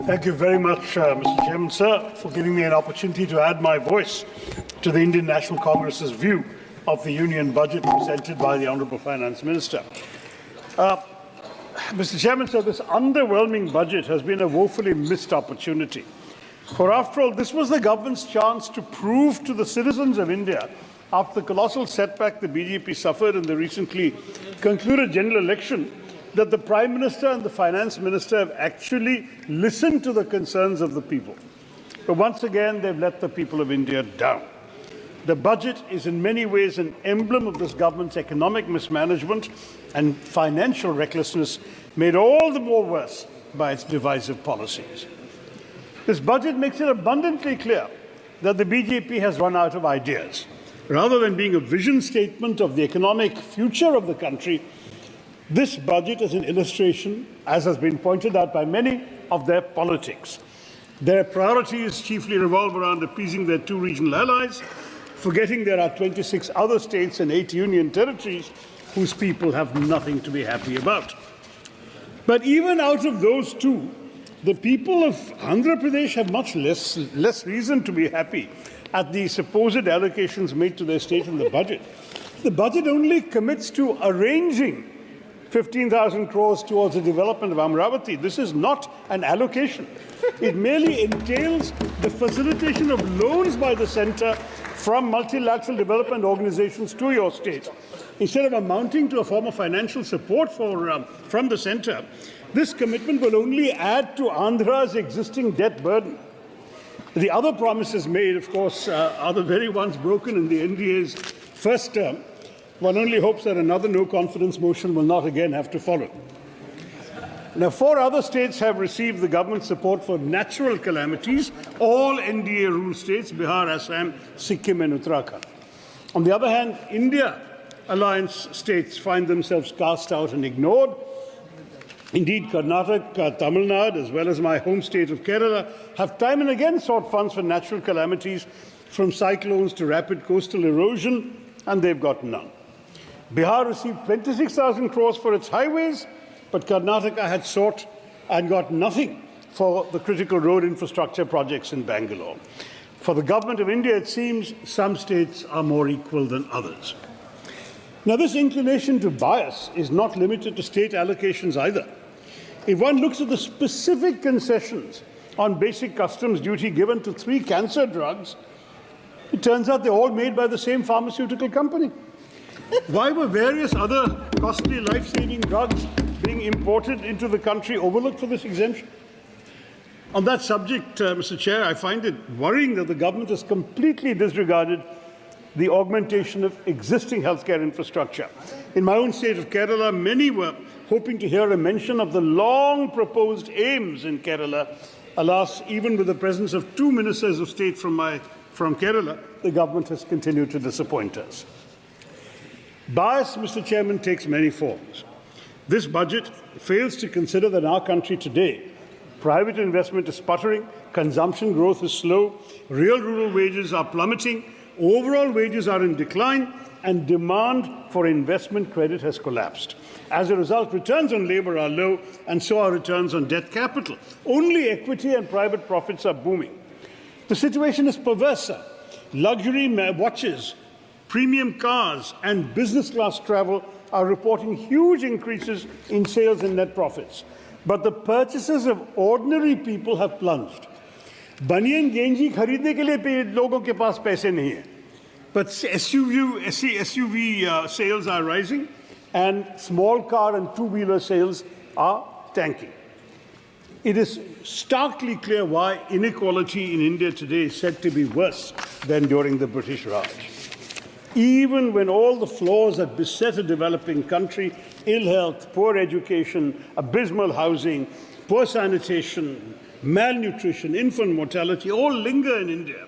Thank you very much, Mr. Chairman, sir, for giving me an opportunity to add my voice to the Indian National Congress's view of the Union budget presented by the Honourable Finance Minister. Mr. Chairman, sir, this underwhelming budget has been a woefully missed opportunity. For after all, this was the government's chance to prove to the citizens of India, after the colossal setback the BJP suffered in the recently concluded general election, that the Prime Minister and the Finance Minister have actually listened to the concerns of the people. But once again, they've let the people of India down. The budget is in many ways an emblem of this government's economic mismanagement and financial recklessness, made all the more worse by its divisive policies. This budget makes it abundantly clear that the BJP has run out of ideas. Rather than being a vision statement of the economic future of the country, this budget is an illustration, as has been pointed out by many, of their politics. Their priorities chiefly revolve around appeasing their two regional allies, forgetting there are 26 other states and 8 union territories whose people have nothing to be happy about. But even out of those two, the people of Andhra Pradesh have much less reason to be happy at the supposed allocations made to their state in the budget. The budget only commits to arranging 15,000 crores towards the development of Amravati. This is not an allocation. It merely entails the facilitation of loans by the centre from multilateral development organizations to your state. Instead of amounting to a form of financial support from the centre, this commitment will only add to Andhra's existing debt burden. The other promises made, of course, are the very ones broken in the NDA's first term. One only hopes that another no-confidence motion will not again have to follow. Now, 4 other states have received the government support for natural calamities, all NDA rule states, Bihar, Assam, Sikkim and Uttarakhand. On the other hand, India alliance states find themselves cast out and ignored. Indeed, Karnataka, Tamil Nadu, as well as my home state of Kerala, have time and again sought funds for natural calamities, from cyclones to rapid coastal erosion, and they've got none. Bihar received 26,000 crores for its highways, but Karnataka had sought and got nothing for the critical road infrastructure projects in Bangalore. For the government of India, it seems some states are more equal than others. Now, this inclination to bias is not limited to state allocations either. If one looks at the specific concessions on basic customs duty given to 3 cancer drugs, it turns out they're all made by the same pharmaceutical company. Why were various other costly life-saving drugs being imported into the country overlooked for this exemption? On that subject, Mr. Chair, I find it worrying that the government has completely disregarded the augmentation of existing healthcare infrastructure. In my own state of Kerala, many were hoping to hear a mention of the long-proposed aims in Kerala. Alas, even with the presence of 2 ministers of state from Kerala, the government has continued to disappoint us. Bias, Mr. Chairman, takes many forms. This budget fails to consider that in our country today, private investment is sputtering, consumption growth is slow, real rural wages are plummeting, overall wages are in decline, and demand for investment credit has collapsed. As a result, returns on labour are low, and so are returns on debt capital. Only equity and private profits are booming. The situation is perverse, sir. Luxury watches, premium cars, and business class travel are reporting huge increases in sales and net profits. But the purchases of ordinary people have plunged. Baniyan Genji खरीदने के लिए लोगों के पास पैसे नहीं हैं. But SUV sales are rising, and small car and two-wheeler sales are tanking. It is starkly clear why inequality in India today is said to be worse than during the British Raj. Even when all the flaws that beset a developing country, ill health, poor education, abysmal housing, poor sanitation, malnutrition, infant mortality, all linger in India,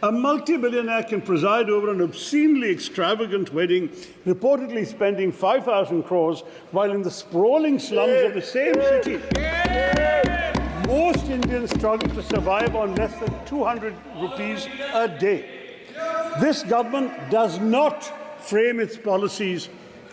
a multi-billionaire can preside over an obscenely extravagant wedding, reportedly spending 5,000 crores, while in the sprawling slums of the same city, most Indians struggle to survive on less than 200 rupees a day. This government does not frame its policies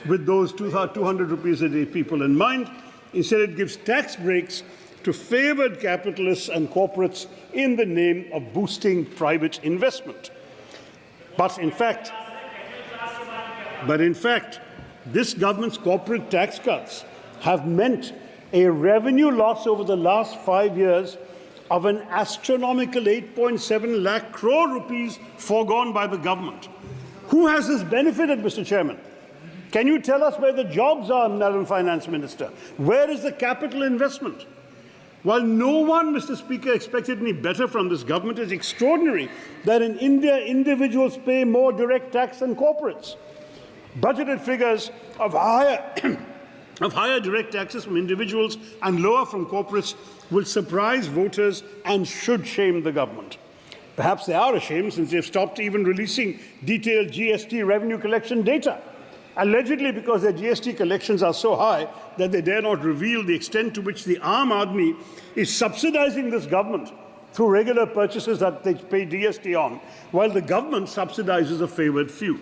with those 200 rupees a day people in mind. Instead, it gives tax breaks to favoured capitalists and corporates in the name of boosting private investment. But in fact, this government's corporate tax cuts have meant a revenue loss over the last 5 years of an astronomical 8.7 lakh crore rupees foregone by the government. Who has this benefited, Mr. Chairman? Can you tell us where the jobs are, Madam Finance Minister? Where is the capital investment? While no one, Mr. Speaker, expected any better from this government, it's extraordinary that in India, individuals pay more direct tax than corporates. Budgeted figures of higher direct taxes from individuals and lower from corporates will surprise voters and should shame the government. Perhaps they are ashamed since they've stopped even releasing detailed GST revenue collection data, allegedly because their GST collections are so high that they dare not reveal the extent to which the Aam Aadmi is subsidizing this government through regular purchases that they pay GST on, while the government subsidizes a favoured few.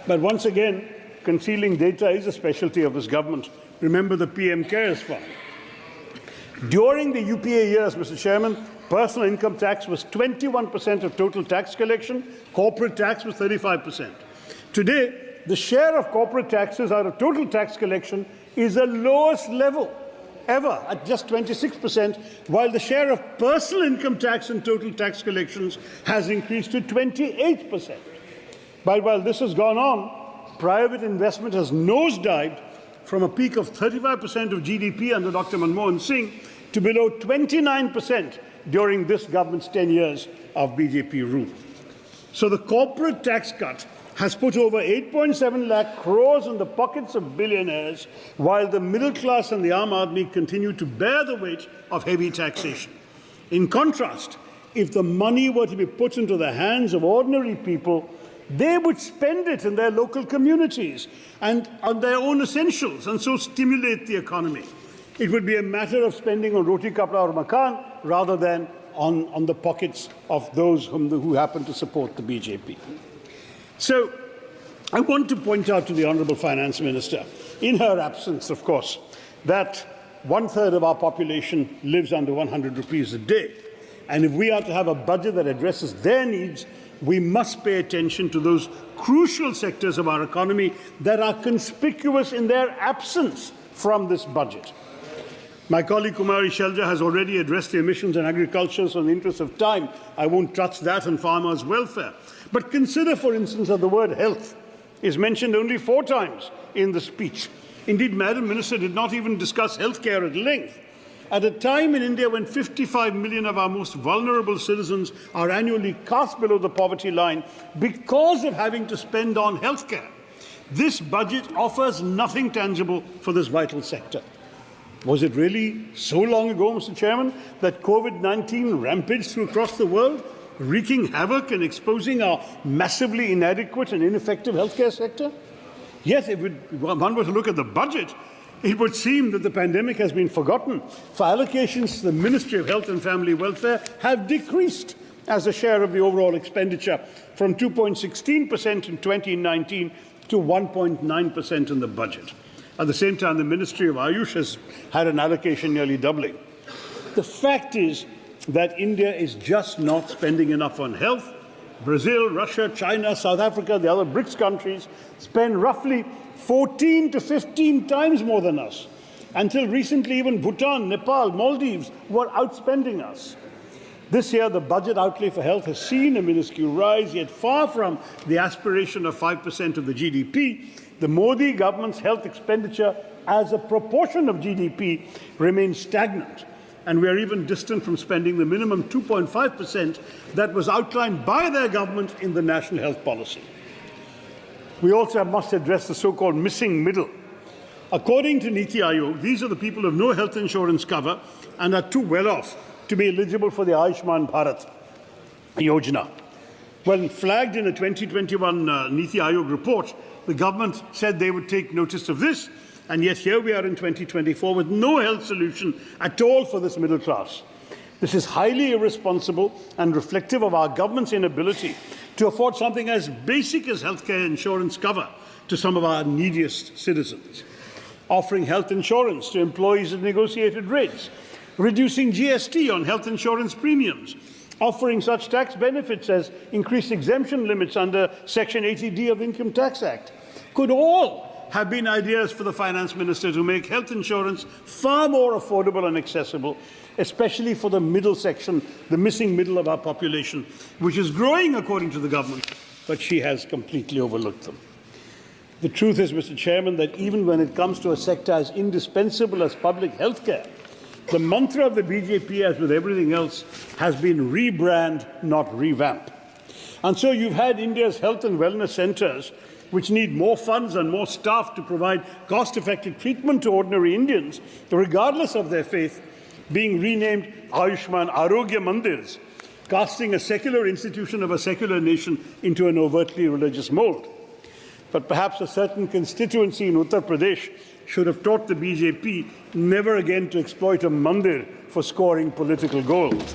But once again, concealing data is a specialty of this government. Remember the PM Cares Fund. During the UPA years, Mr. Chairman, personal income tax was 21% of total tax collection, corporate tax was 35%. Today, the share of corporate taxes out of total tax collection is the lowest level ever at just 26%, while the share of personal income tax in total tax collections has increased to 28%. But while this has gone on, private investment has nosedived from a peak of 35% of GDP under Dr. Manmohan Singh to below 29% during this government's 10 years of BJP rule. So the corporate tax cut has put over 8.7 lakh crores in the pockets of billionaires, while the middle class and the Aam Aadmi continue to bear the weight of heavy taxation. In contrast, if the money were to be put into the hands of ordinary people, they would spend it in their local communities and on their own essentials, and so stimulate the economy. It would be a matter of spending on roti, kapda or makan rather than on the pockets of those who happen to support the BJP. So I want to point out to the Honourable Finance Minister, in her absence, of course, that 1/3 of our population lives under 100 rupees a day. And if we are to have a budget that addresses their needs, we must pay attention to those crucial sectors of our economy that are conspicuous in their absence from this budget. My colleague Kumari Shelja has already addressed the emissions and agriculture, so in the interest of time, I won't touch that and farmers' welfare. But consider, for instance, that the word health is mentioned only 4 times in the speech. Indeed, Madam Minister did not even discuss healthcare at length. At a time in India when 55 million of our most vulnerable citizens are annually cast below the poverty line because of having to spend on healthcare, this budget offers nothing tangible for this vital sector. Was it really so long ago, Mr. Chairman, that COVID-19 rampaged through across the world, wreaking havoc and exposing our massively inadequate and ineffective healthcare sector? Yes, if one were to look at the budget, it would seem that the pandemic has been forgotten, for allocations to the Ministry of Health and Family Welfare have decreased as a share of the overall expenditure from 2.16% in 2019 to 1.9% in the budget. At the same time, the Ministry of Ayush has had an allocation nearly doubling. The fact is that India is just not spending enough on health. Brazil, Russia, China, South Africa, the other BRICS countries spend roughly 14 to 15 times more than us. Until recently, even Bhutan, Nepal, Maldives were outspending us. This year, the budget outlay for health has seen a minuscule rise, yet far from the aspiration of 5% of the GDP, the Modi government's health expenditure as a proportion of GDP remains stagnant, and we are even distant from spending the minimum 2.5% that was outlined by their government in the national health policy. We also must address the so-called missing middle. According to Niti Aayog, these are the people who have no health insurance cover and are too well off to be eligible for the Ayushman Bharat Yojana. When flagged in a 2021 Niti Aayog report, the government said they would take notice of this, and yet here we are in 2024 with no health solution at all for this middle class. This is highly irresponsible and reflective of our government's inability to afford something as basic as healthcare insurance cover to some of our neediest citizens. Offering health insurance to employees at negotiated rates, reducing GST on health insurance premiums, offering such tax benefits as increased exemption limits under Section 80D of Income Tax Act, could all have been ideas for the finance minister to make health insurance far more affordable and accessible, especially for the middle section, the missing middle of our population, which is growing according to the government, but she has completely overlooked them. The truth is, Mr. Chairman, that even when it comes to a sector as indispensable as public health care, the mantra of the BJP, as with everything else, has been rebrand, not revamp. And so you've had India's health and wellness centres, which need more funds and more staff to provide cost-effective treatment to ordinary Indians, regardless of their faith, being renamed Ayushman Arogya Mandirs, casting a secular institution of a secular nation into an overtly religious mold. But perhaps a certain constituency in Uttar Pradesh should have taught the BJP never again to exploit a mandir for scoring political goals.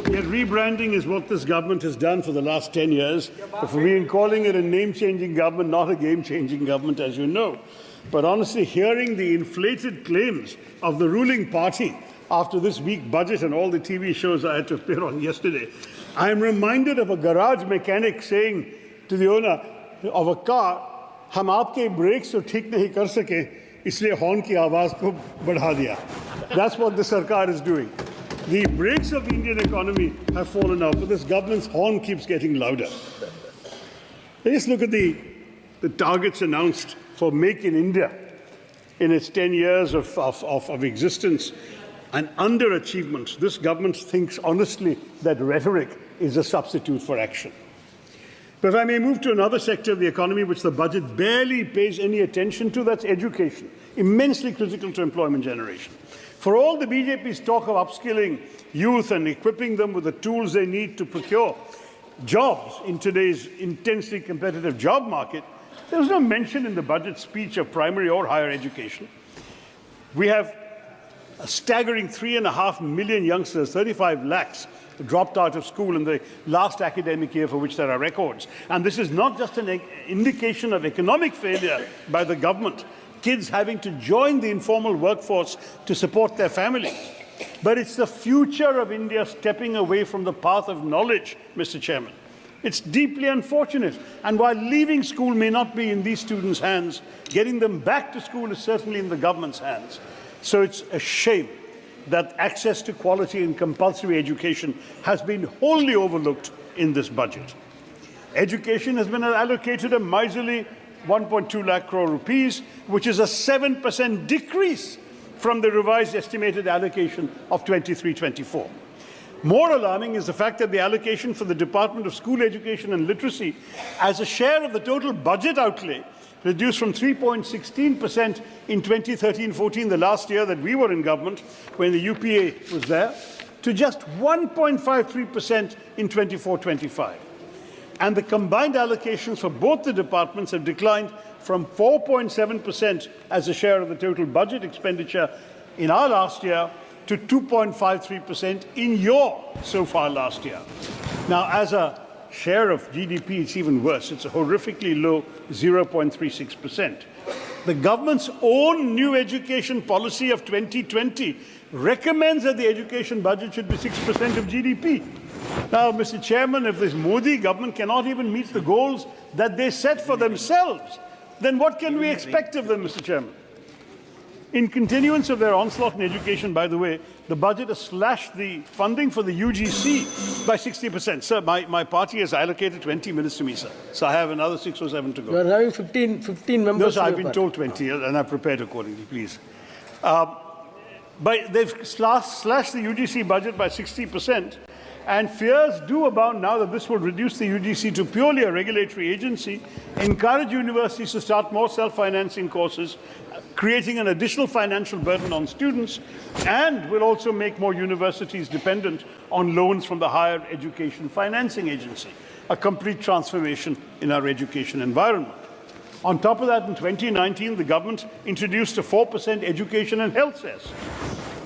Yet rebranding is what this government has done for the last 10 years. We've been calling it a name-changing government, not a game-changing government, as you know. But honestly, hearing the inflated claims of the ruling party after this week budget and all the TV shows I had to appear on yesterday, I am reminded of a garage mechanic saying to the owner of a car, "हम आपके brakes तो ठीक नहीं कर सके, इसलिए horn की आवाज़ को बढ़ा दिया." That's what the Sarkar is doing. The brakes of the Indian economy have fallen off, but this government's horn keeps getting louder. Let's look at the targets announced for Make in India in its 10 years of existence and underachievement. This government thinks honestly that rhetoric is a substitute for action. But if I may move to another sector of the economy which the budget barely pays any attention to, that's education, immensely critical to employment generation. For all the BJP's talk of upskilling youth and equipping them with the tools they need to procure jobs in today's intensely competitive job market, there was no mention in the budget speech of primary or higher education. We have a staggering 3.5 million youngsters, 35 lakhs, dropped out of school in the last academic year for which there are records. And this is not just an indication of economic failure by the government, kids having to join the informal workforce to support their families, but it's the future of India stepping away from the path of knowledge, Mr. Chairman. It's deeply unfortunate, and while leaving school may not be in these students' hands, getting them back to school is certainly in the government's hands. So it's a shame that access to quality and compulsory education has been wholly overlooked in this budget. Education has been allocated a miserly 1.2 lakh crore rupees, which is a 7% decrease from the revised estimated allocation of 23-24. More alarming is the fact that the allocation for the Department of School Education and Literacy as a share of the total budget outlay reduced from 3.16% in 2013-14, the last year that we were in government, when the UPA was there, to just 1.53% in 24-25. And the combined allocations for both the departments have declined from 4.7% as a share of the total budget expenditure in our last year to 2.53% in your so far last year. Now, as a share of GDP, it's even worse. It's a horrifically low 0.36%. The government's own new education policy of 2020 recommends that the education budget should be 6% of GDP. Now, Mr. Chairman, if this Modi government cannot even meet the goals that they set for themselves, then what can we expect of them, Mr. Chairman? In continuance of their onslaught in education, by the way, the budget has slashed the funding for the UGC by 60%. Sir, my party has allocated 20 minutes to me, sir. So I have another 6 or 7 to go. You are having 15 members. No, sir, I've been told 20, and I've prepared accordingly, please. But they've slashed the UGC budget by 60%, and fears do abound now that this will reduce the UGC to purely a regulatory agency, encourage universities to start more self-financing courses, creating an additional financial burden on students, and will also make more universities dependent on loans from the Higher Education Financing Agency, a complete transformation in our education environment. On top of that, in 2019, the government introduced a 4% education and health cess,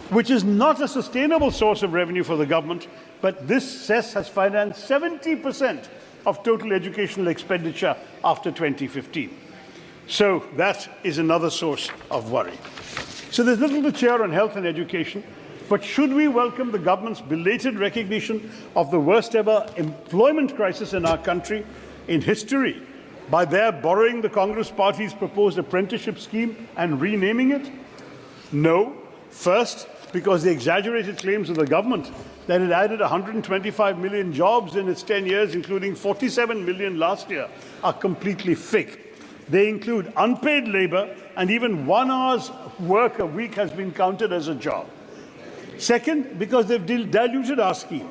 which is not a sustainable source of revenue for the government, but this cess has financed 70% of total educational expenditure after 2015. So that is another source of worry. So there's little to cheer on health and education, but should we welcome the government's belated recognition of the worst ever employment crisis in our country in history by their borrowing the Congress Party's proposed apprenticeship scheme and renaming it? No. First, because the exaggerated claims of the government that it added 125 million jobs in its 10 years, including 47 million last year, are completely fake. They include unpaid labor, and even 1 hour's work a week has been counted as a job. Second, because they've diluted our scheme.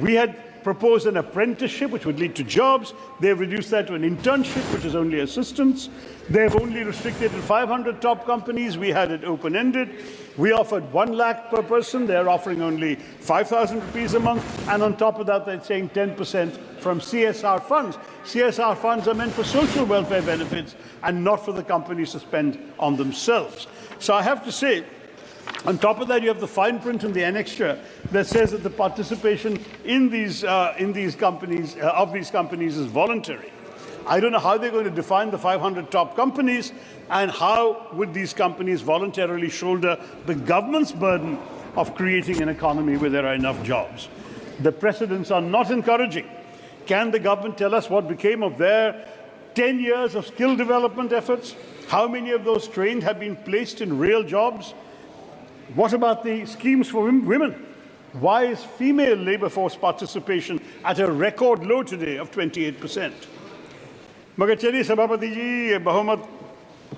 We had proposed an apprenticeship, which would lead to jobs. They've reduced that to an internship, which is only assistance. They've only restricted to 500 top companies. We had it open-ended. We offered 1 lakh per person. They're offering only 5,000 rupees a month. And on top of that, they're saying 10% from CSR funds. CSR funds are meant for social welfare benefits and not for the companies to spend on themselves. So I have to say, on top of that, you have the fine print in the annexure that says that the participation in these companies is voluntary. I don't know how they're going to define the 500 top companies, and how would these companies voluntarily shoulder the government's burden of creating an economy where there are enough jobs. The precedents are not encouraging. Can the government tell us what became of their 10 years of skill development efforts? How many of those trained have been placed in real jobs? What about the schemes for women? Why is female labor force participation at a record low today of 28%? मगर चलिए सभापति जी, बहुमत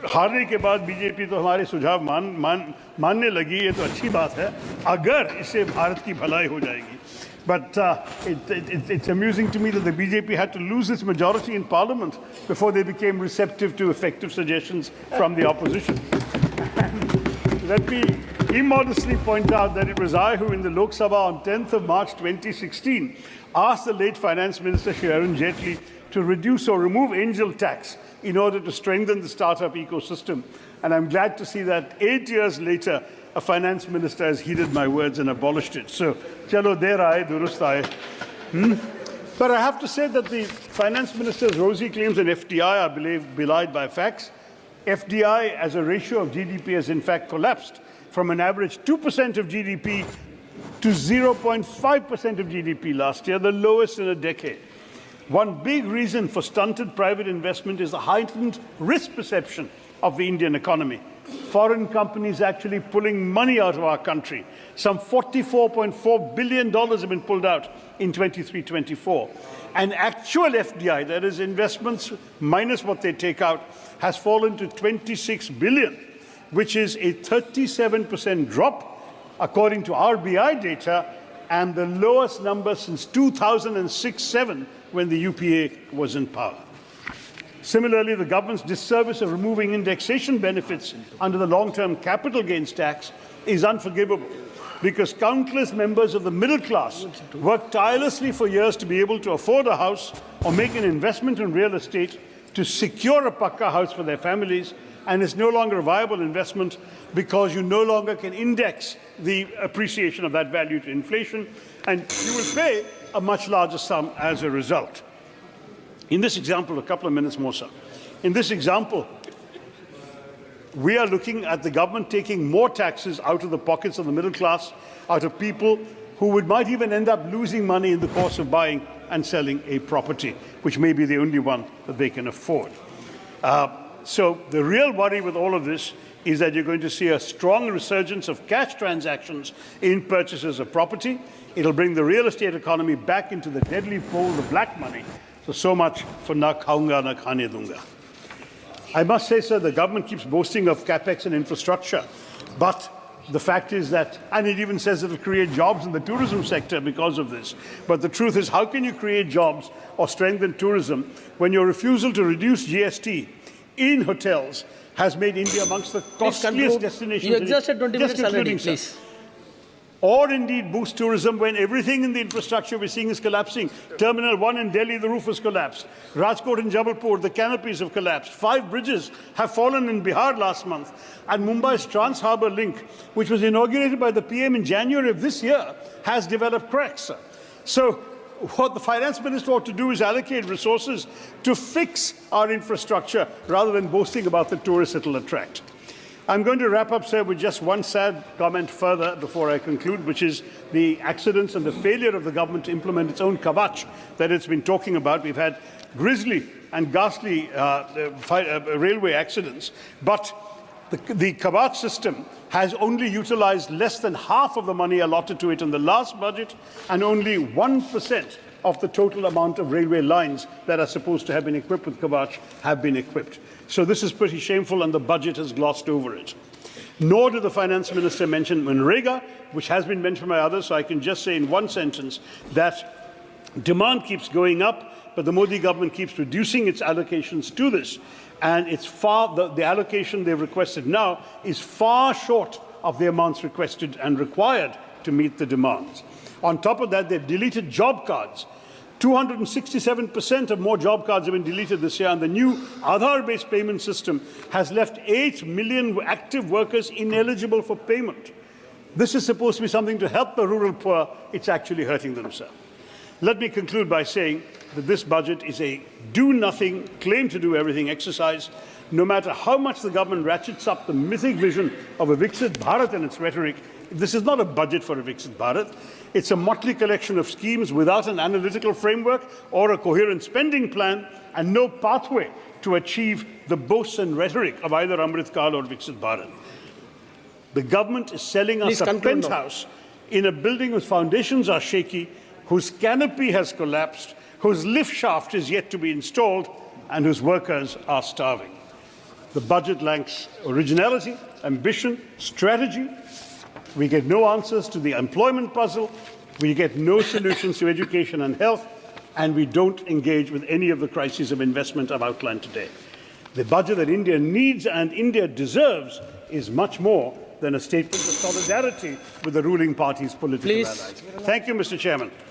हारने के बाद BJP तो हमारे सुझाव मानने लगी, ये तो अच्छी बात है अगर इससे भारत की भलाई हो जाएगी. But it's amusing to me that the BJP had to lose its majority in parliament before they became receptive to effective suggestions from the opposition. Let me immodestly point out that it was I who, in the Lok Sabha on 10th of March 2016, asked the late Finance Minister Shri Arun Jaitley to reduce or remove angel tax in order to strengthen the startup ecosystem. And I'm glad to see that 8 years later, a finance minister has heeded my words and abolished it. So, chalo der aaye, durust aaye. But I have to say that the finance minister's rosy claims on FDI are belied by facts. FDI as a ratio of GDP has in fact collapsed from an average 2% of GDP to 0.5% of GDP last year, the lowest in a decade. One big reason for stunted private investment is the heightened risk perception of the Indian economy. Foreign companies actually pulling money out of our country. Some $44.4 billion have been pulled out in 23-24. And actual FDI, that is investments minus what they take out, has fallen to 26 billion, which is a 37% drop, according to RBI data, and the lowest number since 2006-07, when the UPA was in power. Similarly, the government's disservice of removing indexation benefits under the long-term capital gains tax is unforgivable, because countless members of the middle class worked tirelessly for years to be able to afford a house or make an investment in real estate to secure a pakka house for their families, and it's no longer a viable investment because you no longer can index the appreciation of that value to inflation, and you will pay a much larger sum as a result. In this example, a couple of minutes more, sir. In this example, we are looking at the government taking more taxes out of the pockets of the middle class, out of people who might even end up losing money in the course of buying and selling a property, which may be the only one that they can afford. So the real worry with all of this is that you're going to see a strong resurgence of cash transactions in purchases of property. It'll bring the real estate economy back into the deadly fold of black money. So much for na khaunga, na khane dunga. I must say, sir, the government keeps boasting of capex and infrastructure, but the fact is that, and it even says it will create jobs in the tourism sector because of this. But the truth is, how can you create jobs or strengthen tourism when your refusal to reduce GST in hotels has made India amongst the costliest destinations? You exhausted 20 minutes already, please. Or indeed boost tourism when everything in the infrastructure we're seeing is collapsing. Terminal 1 in Delhi, the roof has collapsed. Rajkot and Jabalpur, the canopies have collapsed. 5 bridges have fallen in Bihar last month. And Mumbai's Trans-Harbour Link, which was inaugurated by the PM in January of this year, has developed cracks. So what the finance minister ought to do is allocate resources to fix our infrastructure rather than boasting about the tourists it will attract. I'm going to wrap up, sir, with just one sad comment further before I conclude, which is the accidents and the failure of the government to implement its own kavach that it's been talking about. We've had grisly and ghastly railway accidents, but the kavach system has only utilized less than half of the money allotted to it in the last budget, and only 1% of the total amount of railway lines that are supposed to have been equipped with kavach have been equipped. So this is pretty shameful, and the budget has glossed over it. Nor did the finance minister mention Manrega, which has been mentioned by others, so I can just say in one sentence that demand keeps going up, but the Modi government keeps reducing its allocations to this. And it's the allocation they've requested now is far short of the amounts requested and required to meet the demands. On top of that, they've deleted job cards. 267% of more job cards have been deleted this year, and the new Aadhaar-based payment system has left 8 million active workers ineligible for payment. This is supposed to be something to help the rural poor. It's actually hurting them, sir. Let me conclude by saying that this budget is a do-nothing, claim-to-do-everything exercise. No matter how much the government ratchets up the mythic vision of a Viksit Bharat and its rhetoric, this is not a budget for a Viksit Bharat. It's a motley collection of schemes without an analytical framework or a coherent spending plan, and no pathway to achieve the boasts and rhetoric of either Amrit Kal or Viksit Bharat. The government is selling us a penthouse in a building whose foundations are shaky, whose canopy has collapsed, whose lift shaft is yet to be installed, and whose workers are starving. The budget lacks originality, ambition, strategy. We get no answers to the employment puzzle. We get no solutions to education and health, and we don't engage with any of the crises of investment I've outlined today. The budget that India needs and India deserves is much more than a statement of solidarity with the ruling party's political allies. Thank you, Mr. Chairman.